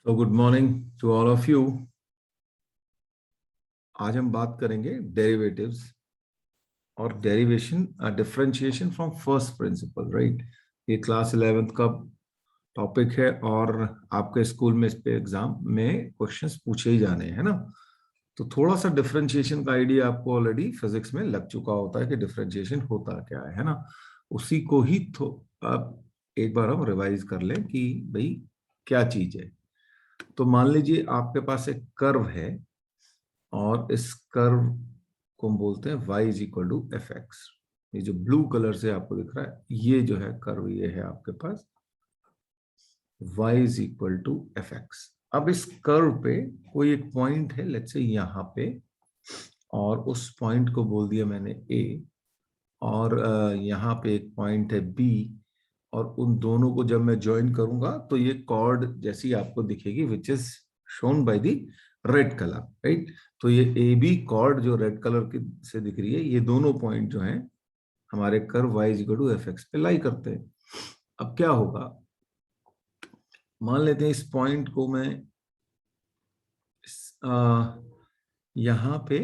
तो good morning to all of you. आज हम बात करेंगे डेरिवेटिव्स और derivation differentiation from first principle, right. ये क्लास 11th का टॉपिक है और आपके स्कूल में इस पे एग्जाम में क्वेश्चंस पूछे ही जाने हैं ना। तो थोड़ा सा डिफरेंशिएशन का आइडिया आपको ऑलरेडी फिजिक्स में लग चुका होता है कि डिफरेंशिएशन होता क्या है ना। उसी को ही अब एक बार हम रिवाइज कर लें कि भाई क्या चीज है। तो मान लीजिए आपके पास एक कर्व है और इस कर्व को हम बोलते हैं y is equal to f x. ये जो ब्लू कलर से आपको दिख रहा है ये जो है कर्व, ये है आपके पास y is equal to f x. अब इस कर्व पे कोई एक पॉइंट है, लेट्स से यहाँ पे, और उस पॉइंट को बोल दिया मैंने a, और यहाँ पे एक पॉइंट है b, और उन दोनों को जब मैं ज्वाइन करूंगा तो ये कॉर्ड जैसी आपको दिखेगी which is shown by the red colour, right. तो ये ए बी कॉर्ड जो रेड कलर की से दिख रही है, ये दोनों पॉइंट जो हैं हमारे curve y is equal to f x पे लाई करते हैं। अब क्या होगा, मान लेते हैं इस पॉइंट को मैं यहाँ पे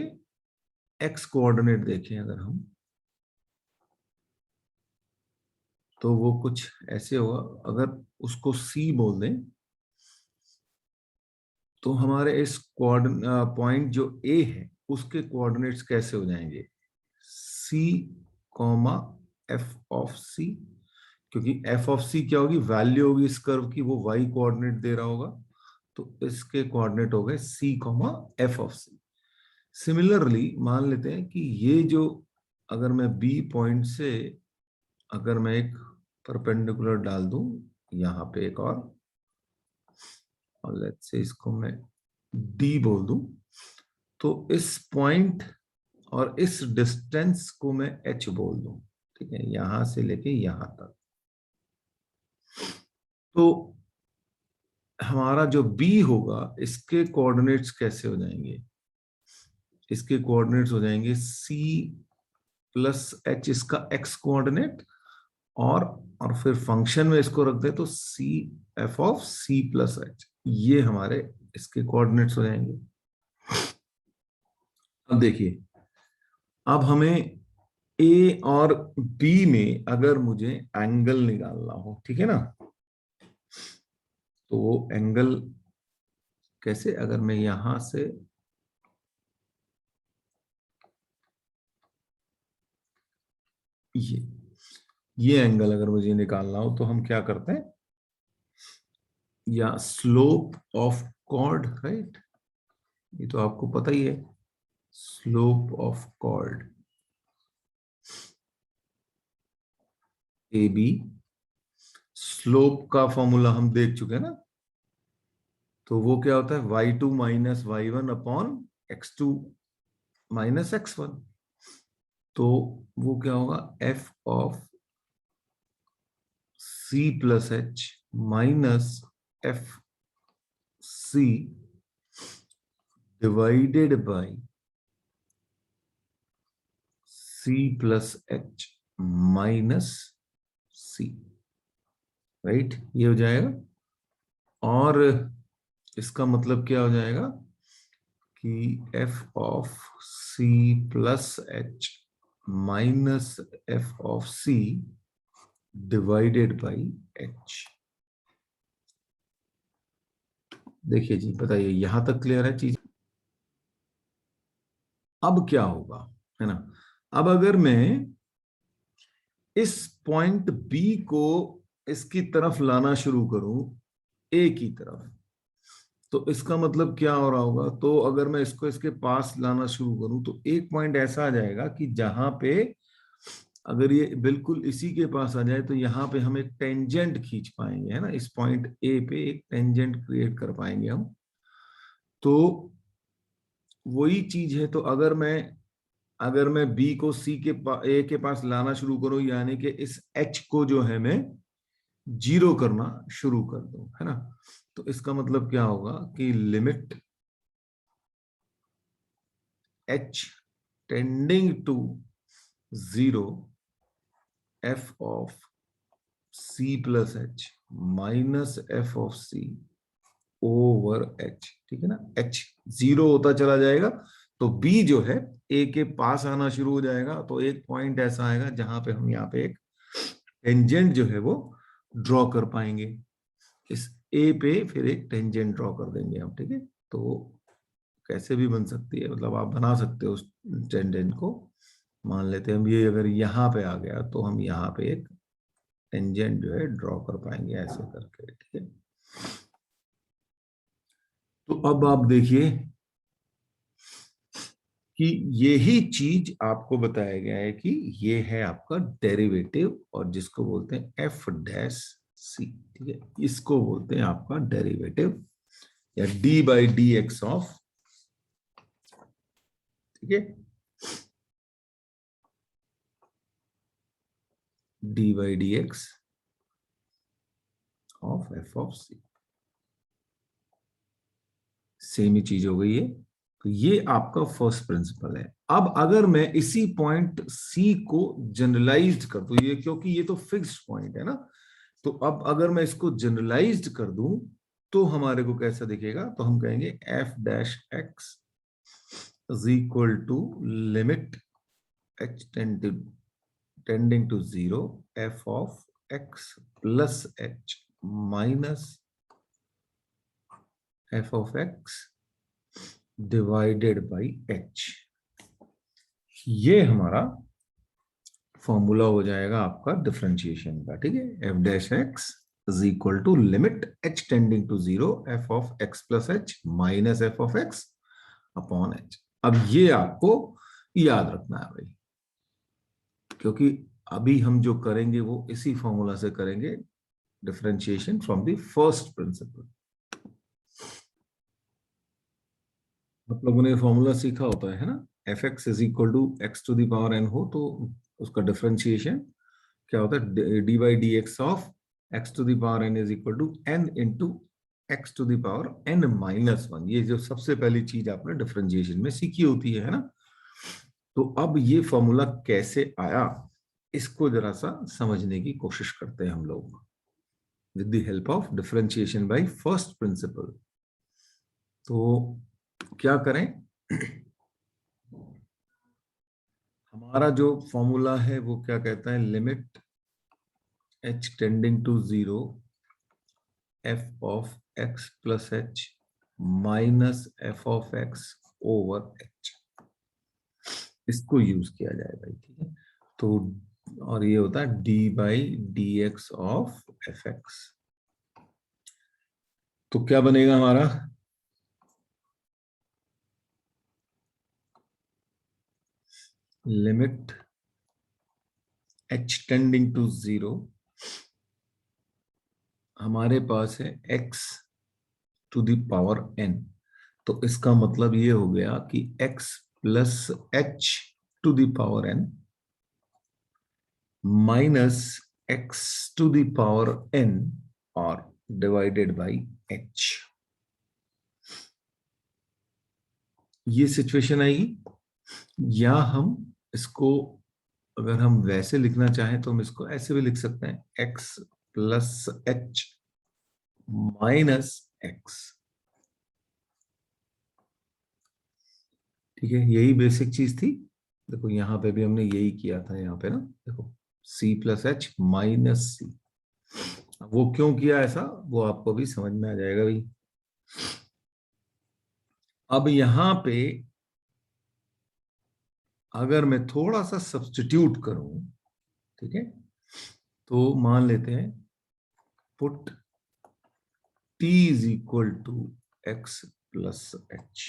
x कोऑर्डिनेट देखें अगर हम, तो वो कुछ ऐसे होगा। अगर उसको c बोल दें तो हमारे इस पॉइंट जो a है उसके कोऑर्डिनेट्स कैसे हो जाएंगे, c comma f of c। क्योंकि एफ ऑफ सी क्या होगी, वैल्यू होगी इस कर्व की, वो y कोऑर्डिनेट दे रहा होगा, तो इसके कोऑर्डिनेट हो गए c comma f of c. Similarly मान लेते हैं कि ये जो, अगर मैं b पॉइंट से अगर मैं एक परपेंडिकुलर डाल दूं यहाँ पे एक और लेट्स से इसको मैं d बोल दूं, तो इस पॉइंट और इस डिस्टेंस को मैं h बोल दूं, ठीक है, यहां से लेके यहां तक। तो हमारा जो b होगा इसके कोऑर्डिनेट्स कैसे हो जाएंगे, इसके कोऑर्डिनेट्स हो जाएंगे c प्लस h, इसका x कोऑर्डिनेट, और फिर फंक्शन में इसको रख दे तो c F of c plus h, ये हमारे इसके कोऑर्डिनेट्स हो जाएंगे। अब देखिए, अब हमें a और b में अगर मुझे एंगल निकालना हो, ठीक है ना, तो वो एंगल कैसे, अगर मैं यहां से ये एंगल अगर मुझे निकालना हो तो हम क्या करते हैं, या स्लोप ऑफ कॉर्ड, राइट, ये तो आपको पता ही है, slope of chord A B. Slope का फॉर्मूला हम देख चुके हैं ना, तो वो क्या होता है y2 minus y1 upon x2 minus x1। तो वो क्या होगा, f of c plus h minus f c divided by c plus h minus c, right, ये हो जाएगा। और इसका मतलब क्या हो जाएगा कि f of c plus h minus f of c divided by h। देखिए जी, बताइए यहां तक क्लियर है चीज। अब क्या होगा, है ना, अब अगर मैं इस पॉइंट B को इसकी तरफ लाना शुरू करूं, A की तरफ, तो इसका मतलब क्या हो रहा होगा, तो अगर मैं इसको इसके पास लाना शुरू करूं तो एक पॉइंट ऐसा आ जाएगा कि जहां पे अगर ये बिल्कुल इसी के पास आ जाए तो यहाँ पे हम एक टेंजेंट खींच पाएंगे, है ना, इस पॉइंट ए पे एक टेंजेंट क्रिएट कर पाएंगे हम। तो वही चीज है, तो अगर मैं बी को ए के पास लाना शुरू करूं, यानी कि इस एच को जो है मैं जीरो करना शुरू कर दूं, है ना, तो इसका मतलब क्या होगा कि limit h tending to zero f of c plus h minus f of c over h, ठीक है ना। एच जीरो होता चला जाएगा तो बी जो है ए के पास आना शुरू हो जाएगा, तो एक पॉइंट ऐसा आएगा जहां पे हम यहाँ पे एक टेंजेंट जो है वो ड्रॉ कर पाएंगे। इस ए पे फिर एक टेंजेंट ड्रॉ कर देंगे हम, ठीक है। तो कैसे भी बन सकती है, मतलब आप बना सकते हो उस टेंजेंट को। मान लेते हैं हम ये अगर यहाँ पे आ गया तो हम यहाँ पे एक टेंजेंट जो है ड्रॉ कर पाएंगे ऐसे करके, ठीक है। तो अब आप देखिए कि यही चीज आपको बताया गया है कि ये है आपका डेरिवेटिव, और जिसको बोलते हैं एफ डैश सी, ठीक है। इसको बोलते हैं आपका डेरिवेटिव या d by d x of, ठीक है, d by d x of f of c. Same ही चीज हो गई है। तो ये आपका फर्स्ट प्रिंसिपल है। अब अगर मैं इसी पॉइंट सी को जनरलाइज्ड कर दूं, ये क्योंकि ये तो फिक्स्ड पॉइंट है ना, तो अब अगर मैं इसको जनरलाइज्ड कर दूं तो हमारे को कैसा दिखेगा, तो हम कहेंगे f dash x is equal to limit h tending to zero f of x plus h minus f of x divided by h. ये हमारा फॉर्मूला हो जाएगा आपका डिफरेंशिएशन का, ठीक है। F dash x is equal to limit h tending to zero f of x plus h minus f of x upon h. अब ये आपको याद रखना है भाई, क्योंकि अभी हम जो करेंगे वो इसी फॉर्मूला से करेंगे, differentiation from the first principle. आप लोगों ने फॉर्मूला सीखा होता है ना, f x is equal to x to the power n हो तो उसका डिफरेंशिएशन क्या होता है, d by d x of x to the power n is equal to n into x to the power n minus one. ये जो सबसे पहली चीज आपने डिफरेंशिएशन में सीखी होती है ना। तो अब ये फॉर्मूला कैसे आया, इसको जरा सा समझने की कोशिश करते हैं हम लोग with the help of differentiation by first principle. तो क्या करें, हमारा जो फॉर्मूला है वो क्या कहता है, limit h tending to zero f of x plus h minus f of x over h, इसको यूज किया जाएगा, ठीक है। तो और ये होता है d by d x of f x. तो क्या बनेगा हमारा, limit h tending to zero, हमारे पास है x to the power n, तो इसका मतलब ये हो गया कि x plus h to the power n minus x to the power n और डिवाइडेड बाई h। ये सिचुएशन आएगी। या हम इसको अगर हम वैसे लिखना चाहें तो हम इसको ऐसे भी लिख सकते हैं, x plus h minus x, ठीक है। यही बेसिक चीज थी। देखो यहाँ पे भी हमने यही किया था, यहाँ पे ना देखो c प्लस एच माइनस सी। वो क्यों किया ऐसा वो आपको भी समझ में आ जाएगा भाई। अब यहाँ पे अगर मैं थोड़ा सा सब्स्टिट्यूट करूं, ठीक है, तो मान लेते हैं put t is equal to x plus h.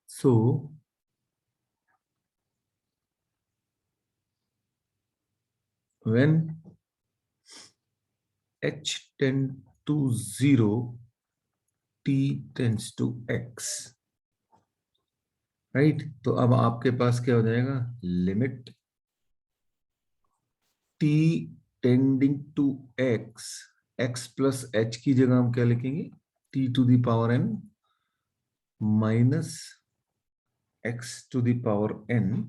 So when h tend to 0 t tends to x, right. तो अब आपके पास क्या हो जाएगा, limit t tending to x, x plus h की जगह हम क्या लिखेंगे, t to the power n minus x to the power n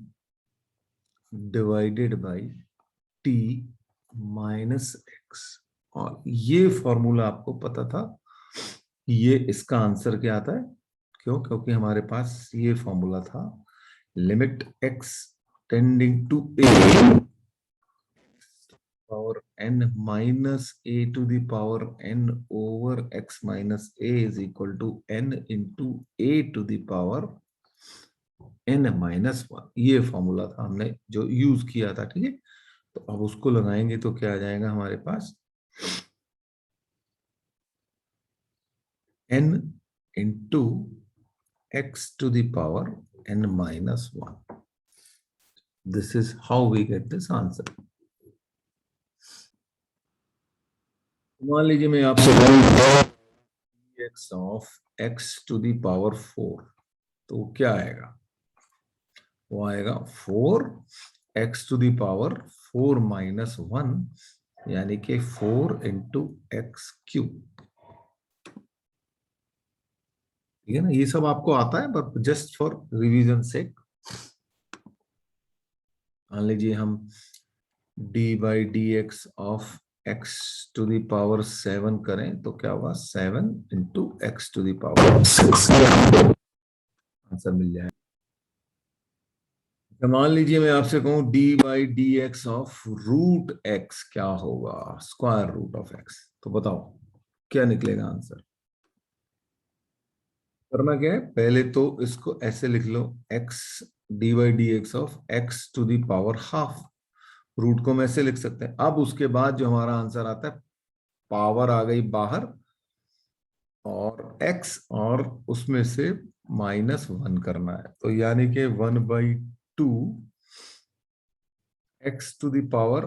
divided by t minus x। और ये फॉर्मूला आपको पता था, ये इसका आंसर क्या आता है, क्यों? क्योंकि हमारे पास ये फॉर्मूला था, limit x tending to a power n minus a to the power n over x minus a is equal to n into a to the power n minus 1। ये फॉर्मूला था हमने जो यूज किया था, ठीक है। तो अब उसको लगाएंगे तो क्या आ जाएगा हमारे पास, n into x to the power n minus 1। This is how we get this answer। मान लीजिए मैं आपसे x of x to the power 4, तो क्या आएगा? वो आएगा 4x to the power 4 minus 1, यानी कि 4 into x cube। ठीक है ना, ये सब आपको आता है, but just for revision sake. मान लीजिए हम d by d x of x to the power 7 करें तो क्या होगा, 7 into x to the power 6, answer मिल जाए। मान लीजिए मैं आपसे कहूं d by d x of root x क्या होगा, स्क्वायर रूट ऑफ x, तो बताओ क्या निकलेगा आंसर। करना क्या है, पहले तो इसको ऐसे लिख लो, x d by d x of x to the power half, root को हम ऐसे लिख सकते हैं। अब उसके बाद जो हमारा आंसर आता है, पावर आ गई बाहर और x, और उसमें से -1 करना है, तो यानी कि 1/2 x to the power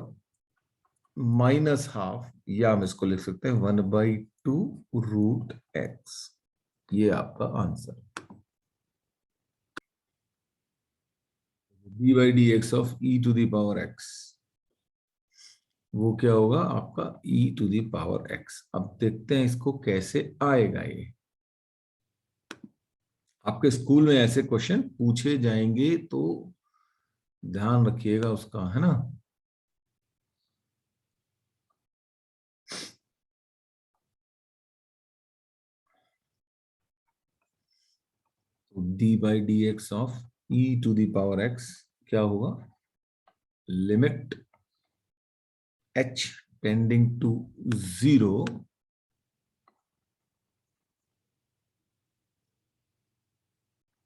-half, या हम इसको लिख सकते हैं 1/2 रूट x। ये आपका answer, d by d x of e to the power x, वो क्या होगा आपका e to the power x। अब देखते हैं इसको कैसे आएगा। ये आपके स्कूल में ऐसे क्वेश्चन पूछे जाएंगे तो ध्यान रखिएगा उसका, है ना। तो d by d x of e to the power x क्या होगा, limit h tending to 0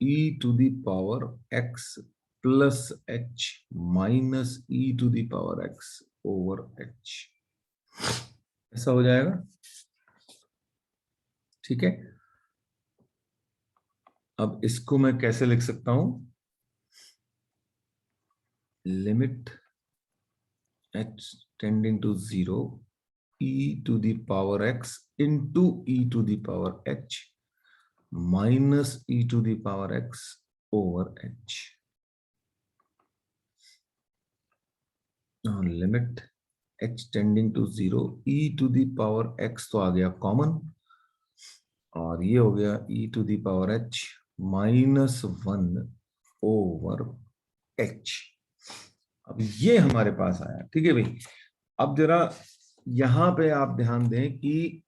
e to the power x plus h minus e to the power x over h, ऐसा हो जाएगा। ठीक है, अब इसको मैं कैसे लिख सकता हूं, limit h tending to 0 e to the power x into e to the power h minus e to the power x over h। Limit h tending to 0 e to the power x तो आ गया common, और ये हो गया e to the power h -1 over h। अब ये हमारे पास आया, ठीक है भाई। अब जरा यहां पे आप ध्यान दें कि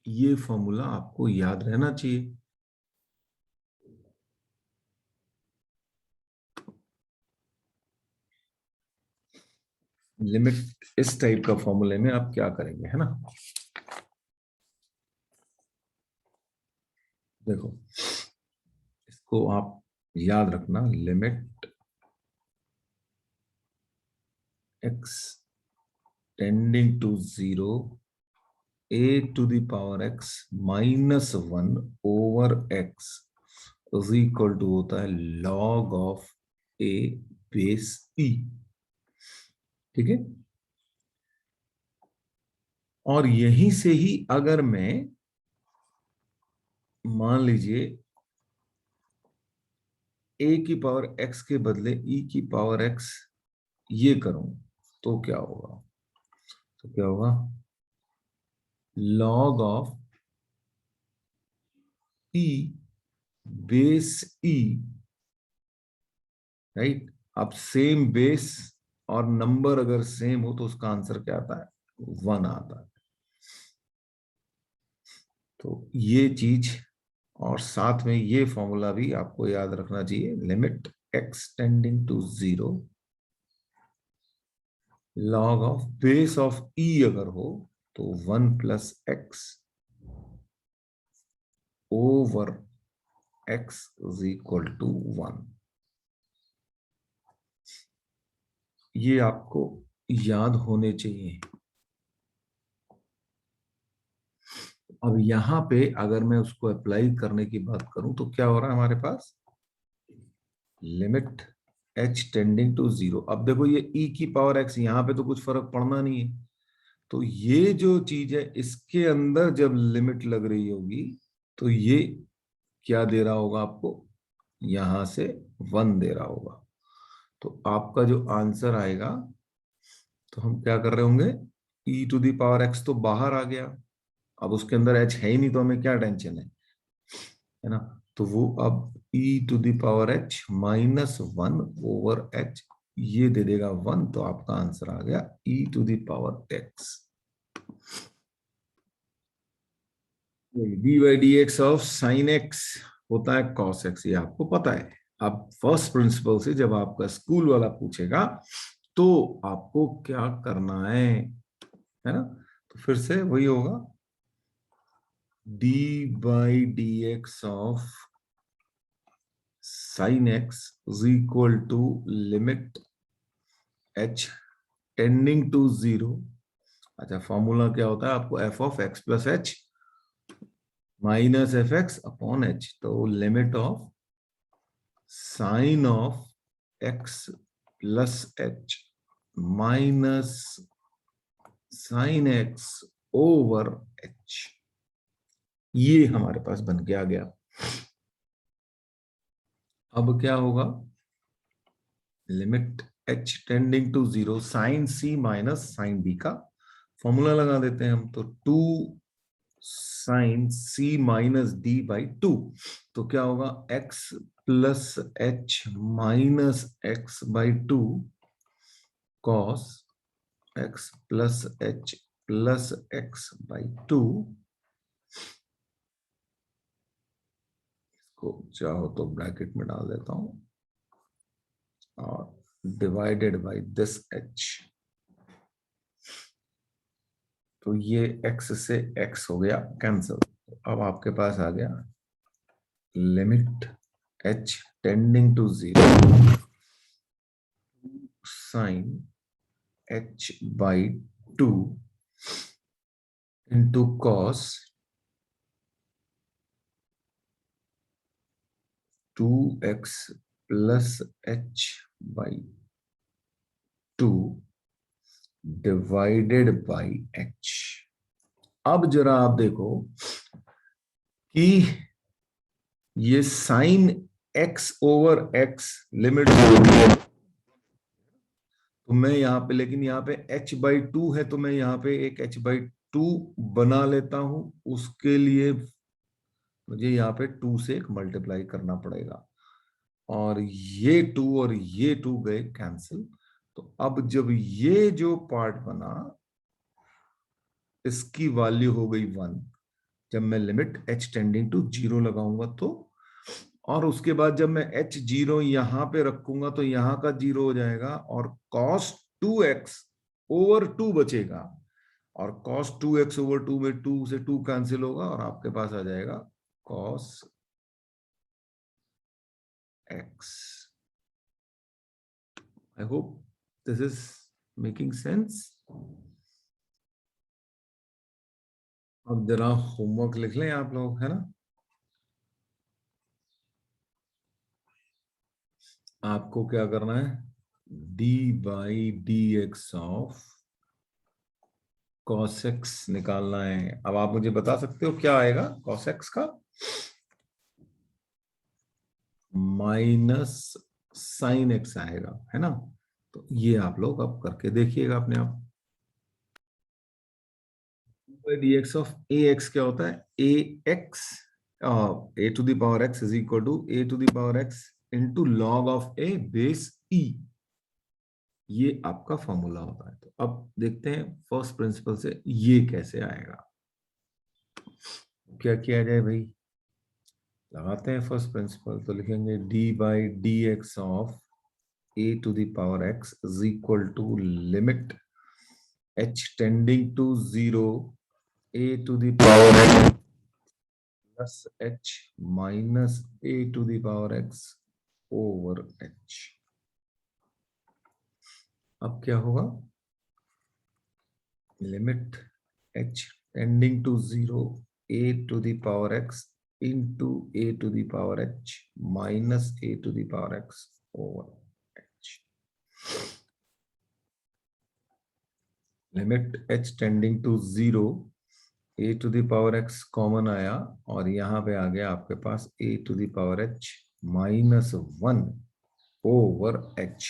ये फॉर्मूला आपको याद रहना चाहिए। लिमिट इस टाइप का फॉर्मूले में आप क्या करेंगे, है ना। देखो इसको आप याद रखना, limit x tending to 0 a to the power x -1 over x is equal to होता है log of a base e। ठीक है, और यहीं से ही अगर मैं मान लीजिए a की पावर x के बदले e की पावर x ये करूं तो क्या होगा, तो क्या होगा, log of e base e, right. अब सेम बेस और नंबर अगर सेम हो तो उसका आंसर क्या आता है, 1 आता है। तो ये चीज, और साथ में ये फॉर्मूला भी आपको याद रखना चाहिए, limit x tending to 0 log of base of e अगर हो तो 1 plus x over x is equal to 1। ये आपको याद होने चाहिए। अब यहां पे अगर मैं उसको अप्लाई करने की बात करूं तो क्या हो रहा है हमारे पास, लिमिट h टेंडिंग टू 0। अब देखो ये e की पावर x, यहां पे तो कुछ फर्क पड़ना नहीं है, तो ये जो चीज है इसके अंदर जब लिमिट लग रही होगी तो ये क्या दे रहा होगा आपको, यहां से 1 दे रहा होगा। तो आपका जो आंसर आएगा, तो हम क्या कर रहे होंगे, e to the power x तो बाहर आ गया, अब उसके अंदर h है ही नहीं तो हमें क्या टेंशन है ना। तो वो अब e to the power h minus 1 over h ये दे देगा 1, तो आपका आंसर आ गया e to the power x। D by d x of sine x होता है कॉस एक्स, ये आपको पता है। अब फर्स्ट प्रिंसिपल से जब आपका स्कूल वाला पूछेगा तो आपको क्या करना है ना, तो फिर से वही होगा, d by d x of sine x is equal to limit h tending to 0। अच्छा, फॉर्मूला क्या होता है आपको, f of x plus h minus f x upon h, तो limit of sine of x plus h minus sine x over h, ये हमारे पास बन के आ गया। अब क्या होगा, limit h tending to 0 sine c minus sine b का फॉर्मूला लगा देते हैं हम, तो 2 sine c minus d by 2, तो क्या होगा, x plus h minus x by 2 cos x plus h plus x by 2, इसको चाहो तो ब्रैकेट में डाल देता हूं, और डिवाइडेड बाई दिस h, तो ये x से x हो गया कैंसिल। अब आपके पास आ गया limit h tending to 0 sine h by 2 into cos 2x plus h by 2 divided by h। अब जरा आप देखो कि ये sine x over x limit, तो मैं यहाँ पे, लेकिन यहाँ पे h बाई 2 है तो मैं यहाँ पे एक h बाई 2 बना लेता हूं, उसके लिए मुझे यहाँ पे 2 से एक मल्टीप्लाई करना पड़ेगा, और ये 2 और ये 2 गए कैंसिल। तो अब जब ये जो पार्ट बना इसकी वैल्यू हो गई 1, जब मैं लिमिट h टेंडिंग टू 0 लगाऊंगा तो, और उसके बाद जब मैं h 0 यहां पे रखूंगा तो यहां का 0 हो जाएगा, और cos 2x ओवर 2 बचेगा, और cos 2x ओवर 2 में 2 से 2 कैंसिल होगा, और आपके पास आ जाएगा cos x। I hope this is making sense. अब जरा होमवर्क लिख लें आप लोग, है ना। आपको क्या करना है, d by d x of cos x निकालना है। अब आप मुझे बता सकते हो क्या आएगा cos x का, माइनस साइन x आएगा, है ना। तो ये आप लोग अब करके देखिएगा अपने आप। D x of a x क्या होता है, a x a to the power x is equal to a to the power x into log of a base e, ये आपका फॉर्मूला होता है। तो अब देखते हैं फर्स्ट प्रिंसिपल से ये कैसे आएगा। क्या किया जाए भाई, लगाते हैं फर्स्ट प्रिंसिपल। तो लिखेंगे D by d x of a to the power x is equal to limit h tending to 0 a to the power x plus h minus a to the power x over h। अब क्या होगा, limit h tending to 0 a to the power x into a to the power h minus a to the power x over h। Limit h tending to 0, a to the power x common आया और यहाँ पे आ गया आपके पास a to the power h minus 1 over h,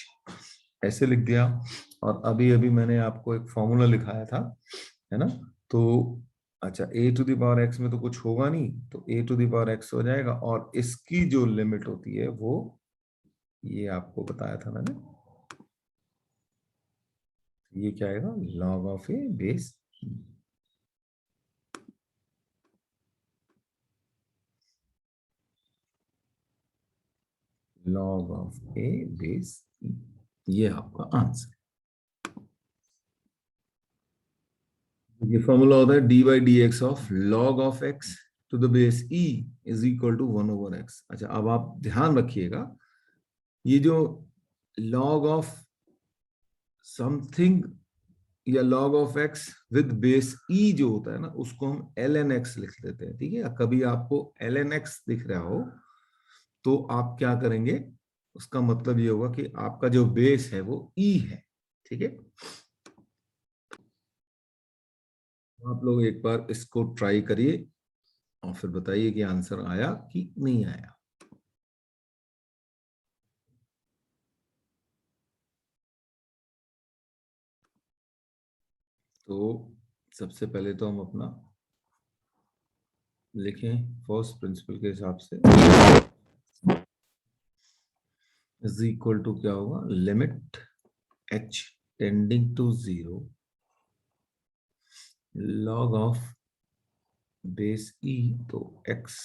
ऐसे लिख दिया। और अभी अभी मैंने आपको एक फॉर्मूला लिखाया था, है ना। तो अच्छा, a to the power x में तो कुछ होगा नहीं, तो a to the power x हो जाएगा, और इसकी जो लिमिट होती है वो, ये आपको बताया था मैंने, ये क्या आएगा, log of a base e। Log of a base e, ये आपका आंसर। ये फॉर्मूला होता है d by d x of log of x to the base e is equal to 1/x। अच्छा, अब आप ध्यान रखिएगा, ये जो लॉग ऑफ समथिंग या log of x with base e जो होता है ना, उसको हम एल एन एक्स लिख देते हैं, ठीक है। कभी आपको एल एन एक्स दिख रहा हो तो आप क्या करेंगे, उसका मतलब ये होगा कि आपका जो बेस है वो ई है, ठीक है। आप लोग एक बार इसको ट्राई करिए और फिर बताइए कि आंसर आया कि नहीं आया। तो सबसे पहले तो हम अपना लिखें फर्स्ट प्रिंसिपल के हिसाब से, इज इक्वल टू क्या होगा, limit h tending to 0 log of base e, तो x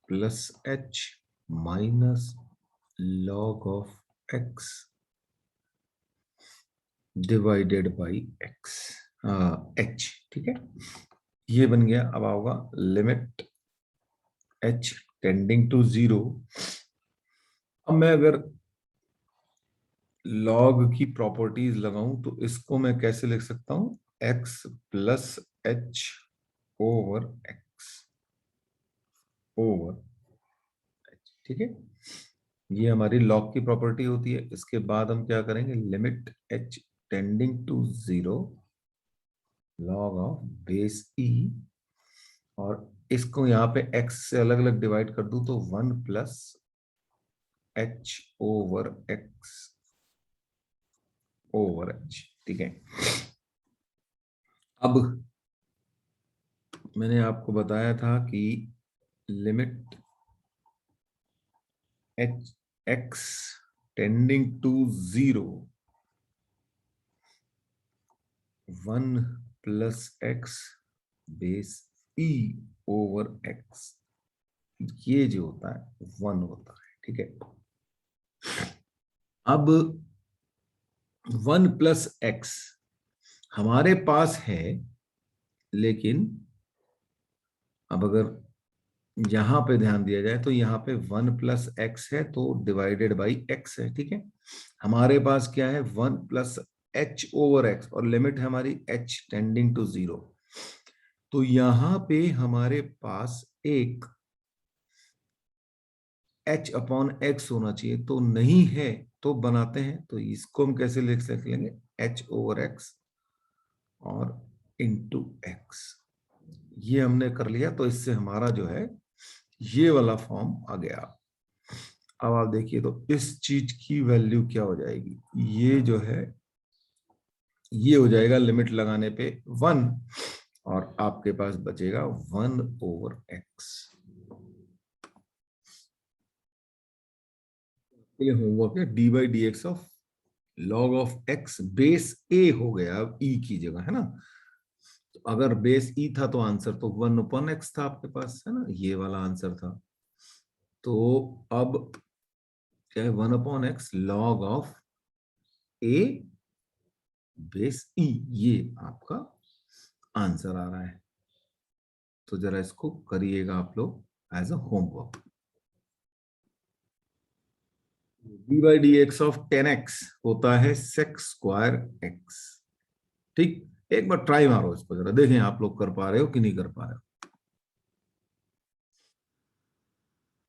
plus h minus log of x divided by x h, ठीक है। ये बन गया। अब आओगा लिमिट h टेंडिंग टू 0। अब मैं अगर लॉग की प्रॉपर्टीज लगाऊं तो इसको मैं कैसे लिख सकता हूं, x plus h over x over h, ठीक है। ये हमारी लॉग की प्रॉपर्टी होती है। इसके बाद हम क्या करेंगे, limit h tending to 0 log of base e, और इसको यहाँ पे x से अलग अलग डिवाइड कर दूं तो 1 plus h over x over h, ठीक है। अब मैंने आपको बताया था कि limit h x tending to 0 1 plus x base e over x, ये जो होता है 1 होता है, ठीक है। अब 1 प्लस x हमारे पास है, लेकिन अब अगर यहां पे ध्यान दिया जाए तो यहाँ पे 1 प्लस एक्स है तो डिवाइडेड बाई x है, ठीक है। हमारे पास क्या है, 1 प्लस h ओवर x, और लिमिट है हमारी h टेंडिंग टू 0। तो यहां पे हमारे पास एक h अपॉन x होना चाहिए, तो नहीं है, तो बनाते हैं। तो इसको हम कैसे लिख लेंगे, h ओवर x और इंटू x, ये हमने कर लिया। तो इससे हमारा जो है ये वाला फॉर्म आ गया। अब आप देखिए तो इस चीज की वैल्यू क्या हो जाएगी, ये जो है ये हो जाएगा लिमिट लगाने पे 1, और आपके पास बचेगा 1 ओवर x। ये होमवर्क है d by d x of log of x base a हो गया अब ई की जगह, है ना। तो अगर बेस ई था तो आंसर तो 1/x था आपके पास, है ना, ये वाला आंसर था। तो अब क्या है, 1/x log of a base e, ये आपका आंसर आ रहा है। तो जरा इसको करिएगा आप लोग as a homework. D by d x of 10x होता है सेक स्क्वायर एक्स। ठीक, एक बार ट्राई मारो इसको, जरा देखें आप लोग कर पा रहे हो कि नहीं कर पा रहे हो।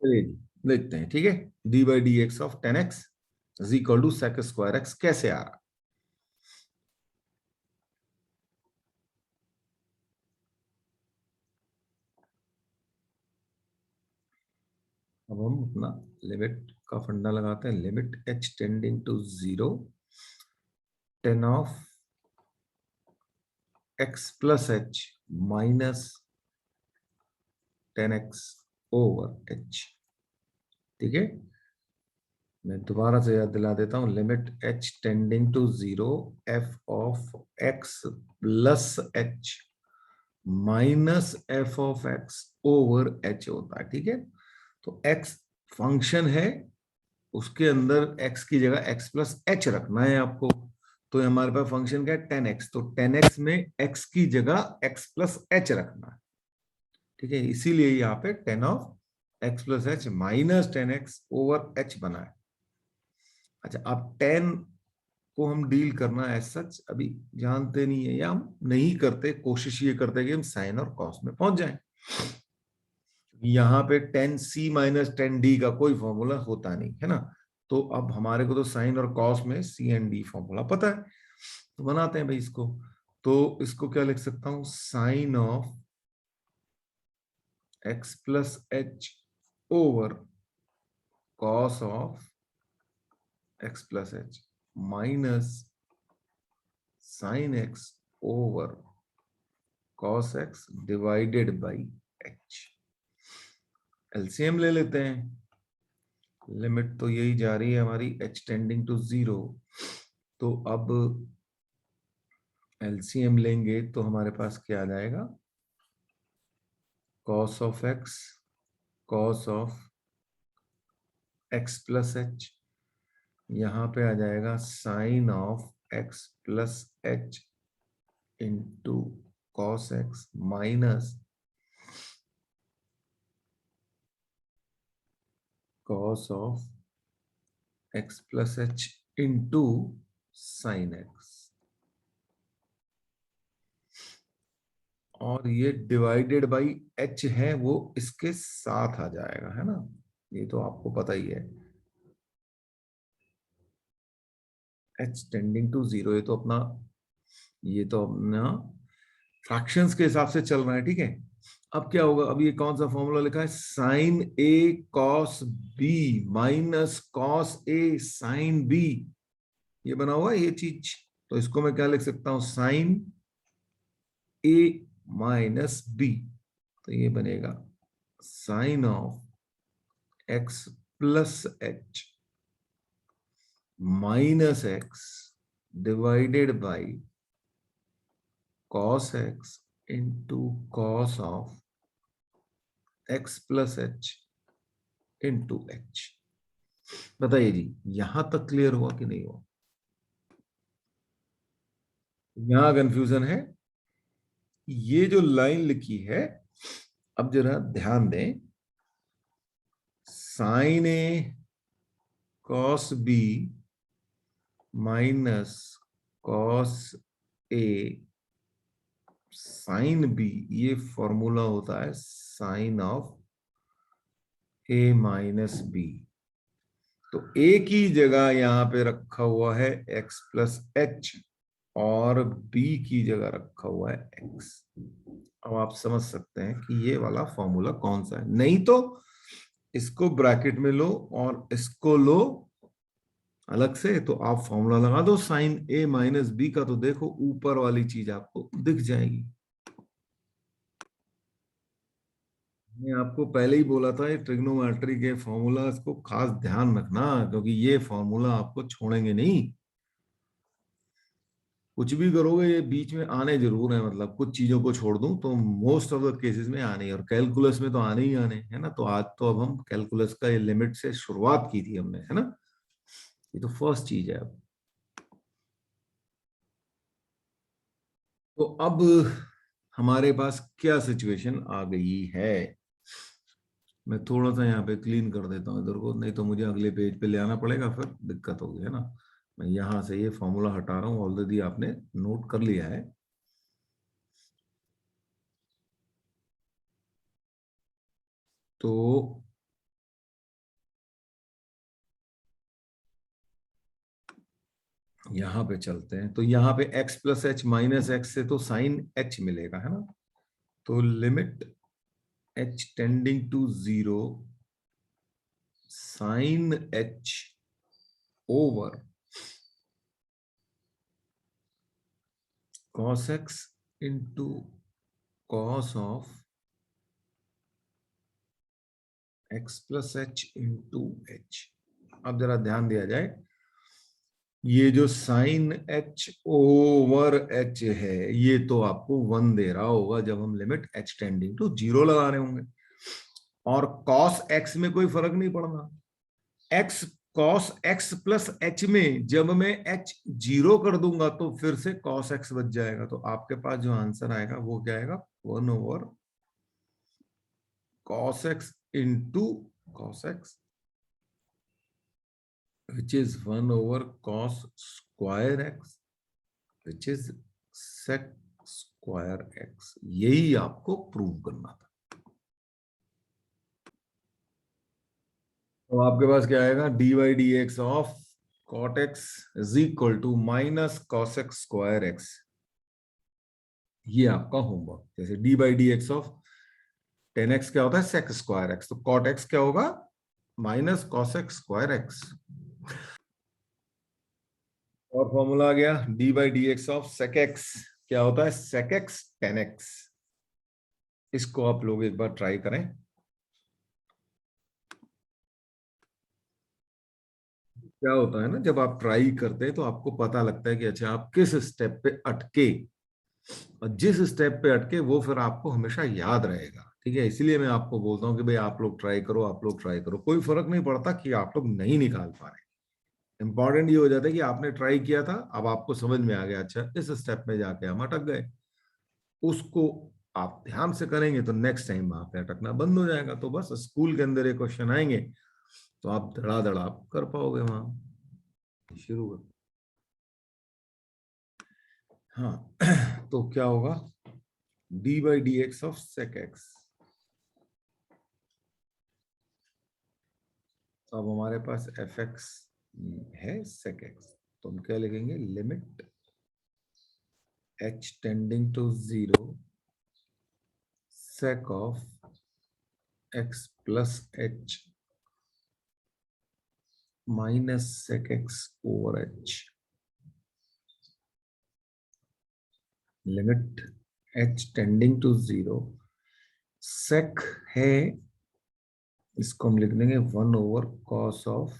चलिए जी, देखते हैं, ठीक है। D by d x of 10x is equal to sec square x कैसे आ रहा। अब हम अपना लिमिट का फंडा लगाते हैं। Limit h tending to 0 10 of x plus h minus 10x over h। ठीक है, मैं दोबारा से याद दिला देता हूं। Limit h tending to 0 f of x plus h minus f of x over h होता है। ठीक है, तो x फंक्शन है, उसके अंदर x की जगह x प्लस h रखना है आपको। तो हमारे पास फंक्शन क्या है, 10x, तो 10x में x की जगह x प्लस h रखना है। ठीक है, इसीलिए यहाँ पे 10 of x plus h minus 10x over h बना है। अच्छा, अब 10 को हम डील करना है सच अभी जानते नहीं है, या हम नहीं करते, कोशिश ये करते हैं कि हम साइन और कॉस में पहुंच जाएं। यहाँ पे 10c माइनस 10d का कोई फॉर्मूला होता नहीं है ना। तो अब हमारे को तो साइन और कॉस में सी एंड डी फॉर्मूला पता है, तो बनाते हैं भाई इसको। तो इसको क्या लिख सकता हूं, sine of x plus h over cos of x plus h minus sine x over cos x divided by h. LCM ले लेते हैं। लिमिट तो यही जा रही है हमारी, h टेंडिंग टू 0। तो अब एलसीएम लेंगे तो हमारे पास क्या आ जाएगा, cos of x cos of x plus h, यहां पे आ जाएगा sine of x plus h into cos x minus cos of x plus h into sine x, और ये डिवाइडेड बाई h है वो इसके साथ आ जाएगा, है ना। ये तो आपको पता ही है, h टेंडिंग टू 0, ये तो अपना फ्रैक्शंस के हिसाब से चल रहा है। ठीक है, अब क्या होगा, अब ये कौन सा फॉर्मूला लिखा है, sign a cos b minus cos a sine b, ये बना हुआ है ये चीज। तो इसको मैं क्या लिख सकता हूं, साइन ए माइनस बी, तो ये बनेगा sine of x plus h minus x divided by cos x into cos of x plus h into h. बताइए जी, यहां तक क्लियर हुआ कि नहीं हुआ। यहां कंफ्यूजन है, ये जो लाइन लिखी है, अब जरा ध्यान दें, sine a cos b minus cos a sine b, ये फॉर्मूला होता है sine of a minus b. तो ए की जगह यहां पे रखा हुआ है x प्लस एच, और b की जगह रखा हुआ है x। अब आप समझ सकते हैं कि ये वाला फॉर्मूला कौन सा है। नहीं तो इसको ब्रैकेट में लो और इसको लो अलग से, तो आप फॉर्मूला लगा दो साइन a माइनस बी का, तो देखो ऊपर वाली चीज आपको दिख जाएगी। मैं आपको पहले ही बोला था, ये ट्रिग्नोमेट्री के फॉर्मूला को खास ध्यान रखना, क्योंकि ये फॉर्मूला आपको छोड़ेंगे नहीं। कुछ भी करोगे ये बीच में आने जरूर है, मतलब कुछ चीजों को छोड़ दूं तो मोस्ट ऑफ द केसेस में आने ही, और कैलकुलस में तो आने ही आने है ना। तो आज तो अब हम कैलकुलस का ये लिमिट से शुरुआत की थी हमने, है ना। ये तो फर्स्ट चीज है। अब तो अब हमारे पास क्या सिचुएशन आ गई है, मैं थोड़ा सा यहाँ पे क्लीन कर देता हूँ इधर को, नहीं तो मुझे अगले पेज पे ले आना पड़ेगा, फिर दिक्कत होगी, है ना। मैं यहाँ से ये फॉर्मूला हटा रहा हूँ, ऑलरेडी आपने नोट कर लिया है। तो यहाँ पे चलते हैं, तो यहाँ पे x plus h minus x से तो साइन h मिलेगा, है ना। तो limit h tending to 0 sine h over cos x into cos of x plus h into h. अब जरा ध्यान दिया जाए, ये जो साइन h ओवर h है ये तो आपको 1 दे रहा होगा जब हम लिमिट h टेंडिंग टू 0 लगा रहे होंगे, और cos x में कोई फर्क नहीं पड़ना। x cos x plus H में जब मैं h 0 कर दूंगा तो फिर से cos x बच जाएगा। तो आपके पास जो आंसर आएगा वो क्या आएगा, 1 over cos x into cos x, which is 1 over cos square x, which is sec square x। यही आपको प्रूव करना था। तो आपके पास क्या आएगा, d y d x of cot x is equal to minus cos x square x. ये आपका होमवर्क। जैसे d by d x of tan x क्या होता है, सेक स्क्वायर एक्स, तो कॉट एक्स क्या होगा, minus cos x square x. और फॉर्मूला आ गया, d by d x of sec x क्या होता है, सेक एक्स टेन एक्स। इसको आप लोग एक बार ट्राई करें। क्या होता है ना, जब आप ट्राई करते हैं तो आपको पता लगता है कि अच्छा आप किस स्टेप पे अटके, और जिस स्टेप पे अटके वो फिर आपको हमेशा याद रहेगा। ठीक है, इसलिए मैं आपको बोलता हूँ कि भाई आप लोग ट्राई करो, आप लोग ट्राई करो, कोई फर्क नहीं पड़ता कि आप लोग नहीं निकाल पा रहे। इंपॉर्टेंट ये हो जाता है कि आपने ट्राई किया था, अब आपको समझ में आ गया अच्छा इस स्टेप में जाके हम अटक गए। उसको आप ध्यान से करेंगे तो नेक्स्ट टाइम वहां पे अटकना बंद हो जाएगा। तो बस स्कूल के अंदर एक क्वेश्चन आएंगे तो आप धड़ाधड़ आप कर पाओगे वहां। शुरू कर। हाँ तो क्या होगा, d by d x of sec x. तो अब हमारे पास एफ एक्स है सेक एक्स, तो हम क्या लिखेंगे, limit h tending to 0 sec of x plus h minus sec x over h, limit h tending to 0 sec है, इसको हम लिख देंगे 1 over cos of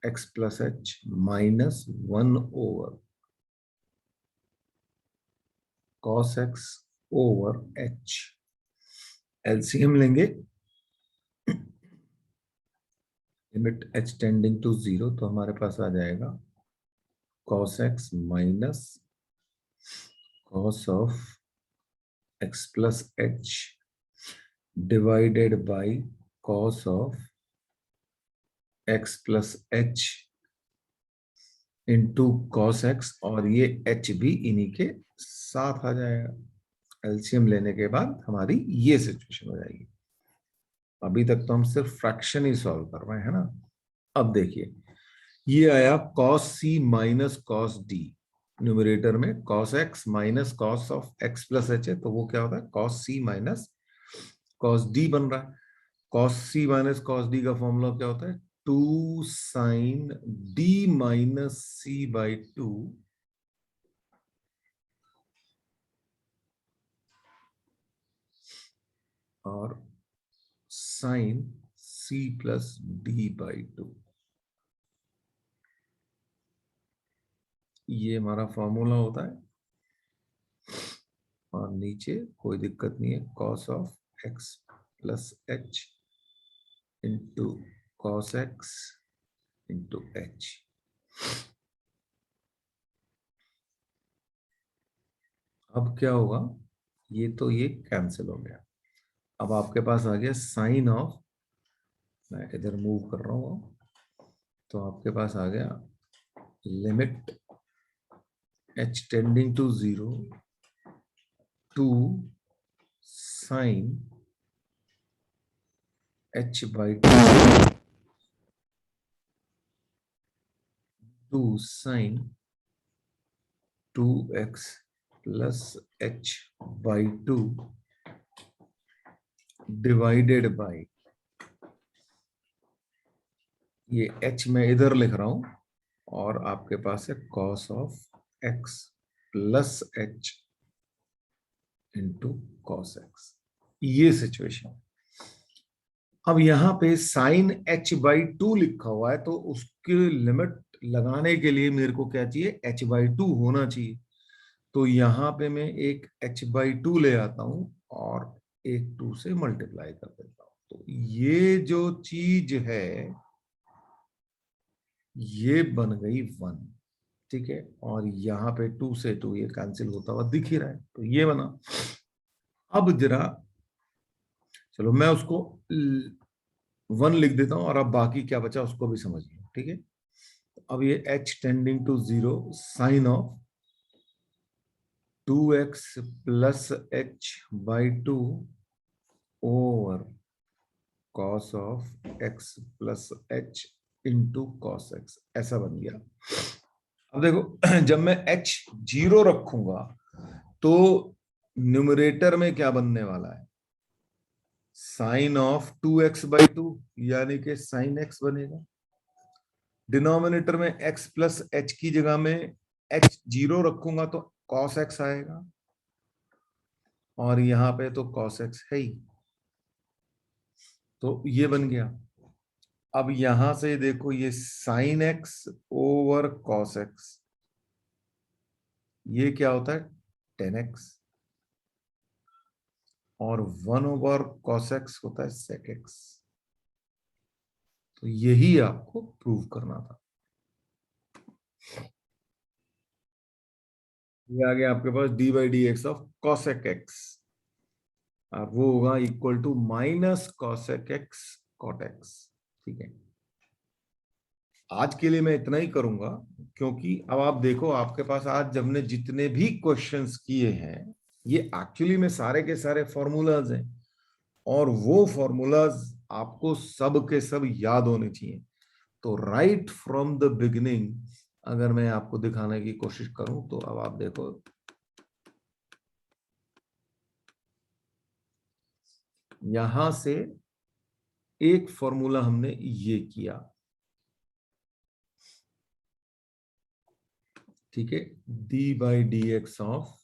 x plus h minus 1 over cos x over h। LCM लेंगे, limit h tending to 0, तो हमारे पास आ जाएगा cos x minus cos of x plus h divided by cos of x plus h into cos x, और ये h भी इन्हीं के साथ आ जाएगा। एलसीएम लेने के बाद हमारी ये सिचुएशन हो जाएगी। अभी तक तो हम सिर्फ फ्रैक्शन ही सॉल्व कर रहे हैं ना। अब देखिए, ये आया cos c minus cos d, numerator में cos x minus cos of x plus h है, तो वो क्या होता है, cos c minus cos d बन रहा है। cos c minus cos d का फॉर्मूला क्या होता है, 2 sine d minus c by 2 और sine c plus d by 2। ये हमारा फॉर्मूला होता है, और नीचे कोई दिक्कत नहीं है, cos of x plus h into cos x into h। अब क्या होगा, ये तो ये कैंसिल हो गया। अब आपके पास आ गया साइन ऑफ, मैं इधर मूव कर रहा हूँ, तो आपके पास आ गया limit h tending to 0 two sine h by two sine 2x plus h by 2 divided by, ये h मैं इधर लिख रहा हूं, और आपके पास है cos of x plus h into cos x. ये सिचुएशन। अब यहां पे साइन h बाई 2 लिखा हुआ है, तो उसकी लिमिट लगाने के लिए मेरे को क्या चाहिए, h बाई 2 होना चाहिए। तो यहां पे मैं एक h बाई 2 ले आता हूं और एक 2 से मल्टीप्लाई कर देता हूं। तो ये जो चीज है ये बन गई 1, ठीक है। और यहाँ पे 2 से 2 ये कैंसिल होता हुआ दिख ही रहा है, तो ये बना। अब जरा चलो मैं उसको 1 लिख देता हूं, और अब बाकी क्या बचा उसको भी समझ लो, ठीक है। अब ये h tending to 0 sine of 2x plus h by 2 over cos of x plus h into cos x, ऐसा बन गया। अब देखो जब मैं h 0 रखूंगा तो न्यूमरेटर में क्या बनने वाला है, साइन ऑफ 2x बाई 2, यानी कि साइन x बनेगा। डिनोमिनेटर में x प्लस h की जगह में h 0 रखूंगा तो cos x आएगा, और यहां पे तो cos x है ही, तो ये बन गया। अब यहां से देखो ये sine x over cos x, ये क्या होता है 10x, और 1 ओवर cos x होता है sec x। तो यही आपको प्रूव करना था। ये आ गया आपके पास d by d x of cosec x, और वो होगा equal to minus cosec x cot x, ठीक है। आज के लिए मैं इतना ही करूंगा, क्योंकि अब आप देखो आपके पास आज जब हमने जितने भी क्वेश्चंस किए हैं ये एक्चुअली में सारे के सारे फॉर्मूलाज हैं, और वो फॉर्मूलाज आपको सब के सब याद होने चाहिए। तो राइट फ्रॉम द बिगिनिंग अगर मैं आपको दिखाने की कोशिश करूं, तो अब आप देखो यहां से एक फॉर्मूला हमने ये किया, ठीक है, d by d x of,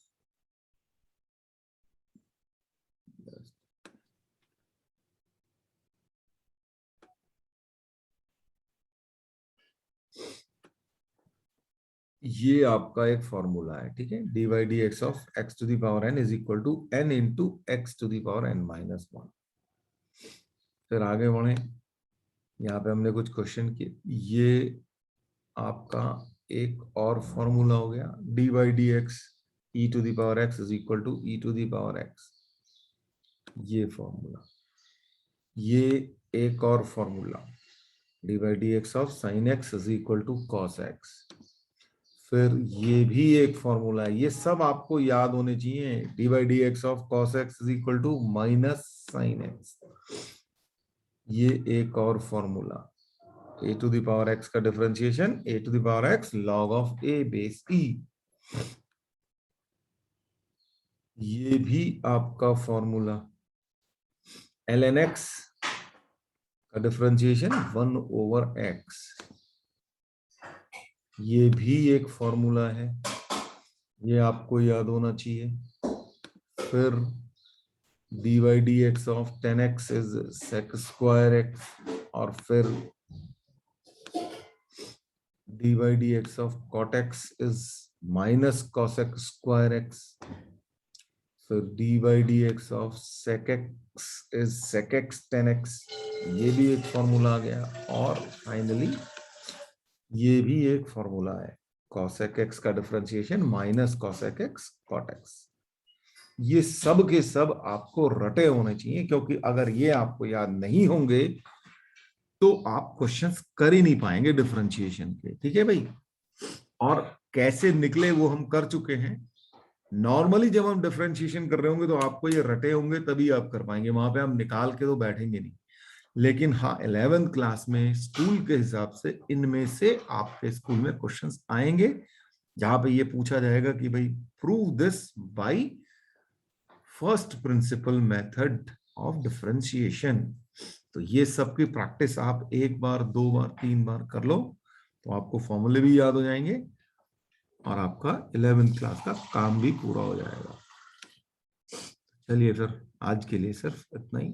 ये आपका एक फॉर्मूला है, ठीक है, d by d x of x to the power n is equal to n into x to the power n minus 1। फिर आगे बढ़े, यहाँ पे हमने कुछ क्वेश्चन किए, ये आपका एक और फॉर्मूला हो गया, d by d x e to the power x is equal to e to the power x, ये फॉर्मूला। ये एक और formula, d by d x of sine x is equal to cos x. फिर ये भी एक formula है, ये सब आपको याद होने चाहिए, d by d x of cos x is equal to minus sine x. ये एक और formula, a to the power x का differentiation a to the power x log of a base e, ये भी आपका फॉर्मूला। एल एन एक्स का differentiation 1 over x, ये भी एक फॉर्मूला है, ये आपको याद होना चाहिए। फिर d y d x of 10x is sec square x, और फिर d by d x of cot x is minus cos x square x. So d by dx of sec x is sec x tan x. ये भी एक formula आ गया. और finally ये भी एक फॉर्मूला है, cosec x का differentiation minus cosec x cot x. ये सब के सब आपको रटे होने चाहिए, क्योंकि अगर ये आपको याद नहीं होंगे तो आप क्वेश्चंस कर ही नहीं पाएंगे डिफरेंशिएशन के. ठीक है भाई. और कैसे निकले वो हम कर चुके हैं. नॉर्मली जब हम डिफरेंशिएशन कर रहे होंगे तो आपको ये रटे होंगे, तभी आप कर पाएंगे. वहां पे हम निकाल के तो बैठेंगे नहीं. लेकिन हाँ, 11th क्लास में स्कूल के हिसाब से इनमें से आपके स्कूल में क्वेश्चंस आएंगे जहां पे ये पूछा जाएगा कि भाई prove this by first principle method of differentiation. तो ये सब की प्रैक्टिस आप 1 बार 2 बार 3 बार कर लो तो आपको फॉर्मूले भी याद हो जाएंगे और आपका 11th क्लास का काम भी पूरा हो जाएगा. चलिए फिर आज के लिए सिर्फ इतना ही.